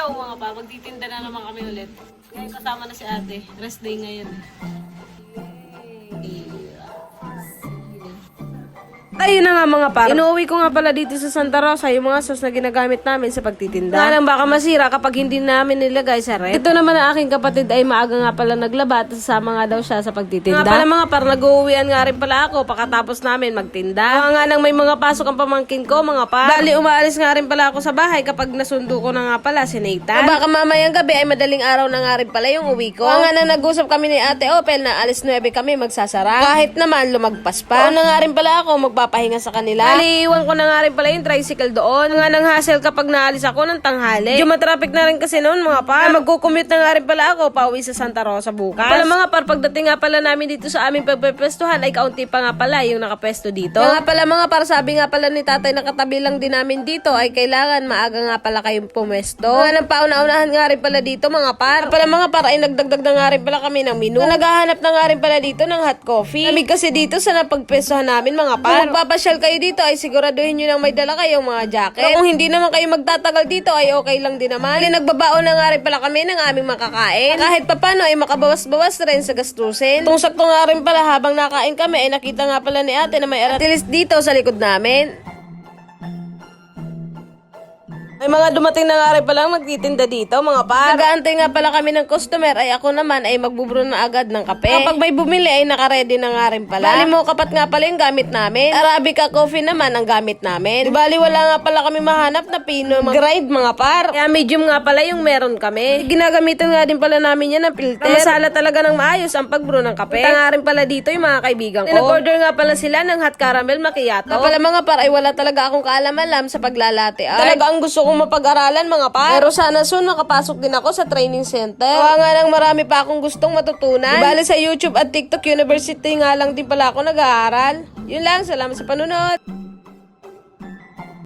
Hello mga pa, magtitinda na naman kami ulit. Ngayon kasama na si ate. Rest day ngayon. Ayun na nga mga par. Inuwi ko nga pala dito sa Santa Rosa yung mga sauce na ginagamit namin sa pagtitinda. Nga lang baka masira kapag hindi namin nilagay sa ref. Ito naman ang aking kapatid ay maaga nga pala naglaba at sasama nga daw siya sa pagtitinda. Nga pala mga par, nag-uuwian nga rin pala ako pakatapos namin magtinda. Mga nga nang may mga pasok ang pamangkin ko mga par. Bali umaalis nga rin pala ako sa bahay kapag nasundo ko na nga pala si Nathan. O baka mamayang gabi ay madaling araw na nga rin pala yung uwi ko. Mga nga nang nag-usap kami ni Ate Opel na alis 9 kami magsasara. Kahit naman lumagpas pa. O na nga rin pala ako magpapahinga sa kanila. Naliiwan ko na nga rin pala yung tricycle doon. Nga nang hassle kapag naalis ako ng tanghali. Medyo matraffic na rin kasi noon mga par. Magkukumute na nga rin pala ako pauwi sa Santa Rosa bukas. Pala mga par, pagdating nga pala namin dito sa aming pagpepwestuhan ay kaunti pa nga pala yung nakapwesto dito. Nga pala mga par, sabi nga pala ni tatay na katabi lang din namin dito ay kailangan maaga nga pala kayong pumwesto. Nga nang pauna-unahan nga rin pala dito mga par. Pala mga par ay nagdagdag na nga rin pala kami ng menu. Na naghahanap na nga rin pala dito ng hot coffee. Lamig kasi dito sa napagpwestuhan namin mga par. Kung magpapasyal kayo dito ay siguraduhin nyo nang may dala kayong mga jacket. Pero kung hindi naman kayo magtatagal dito ay okay lang din naman. Nagbabaon na nga rin pala kami ng aming makakain. Kahit papano ay makabawas-bawas rin sa gastusin. Itong sakto nga rin pala habang nakain kami ay nakita nga pala ni ate na may aratilis dito sa likod namin. May mga dumating na nga rin palang magtitinda dito, mga par. Nag-aantay nga pala kami ng customer, ay ako naman ay magbubro na agad ng kape. Kapag may bumili ay nakaredy na nga rin pala. Bali mo kapat nga pala yung gamit namin. Arabica coffee naman ang gamit namin. Bali wala nga pala kami mahanap na pino mag-grind, mga par. Kaya medium nga pala yung meron kami. Ginagamitan nga din pala namin yan ng filter. Masala talaga ng maayos ang pagbro ng kape. Punta nga rin pala dito yung mga kaibigan ko. Nag-order nga pala sila ng hot caramel macchiato. Nga pala mga par ay wala talaga akong kaalam-alam sa paglalate art. Talaga ang gusto kong mapag-aralan mga par. Pero sana soon makapasok din ako sa training center. Kaya nga nang marami pa akong gustong matutunan. Bale sa YouTube at TikTok University nga lang din pala ako nag-aaral. Yun lang, salamat sa panunod.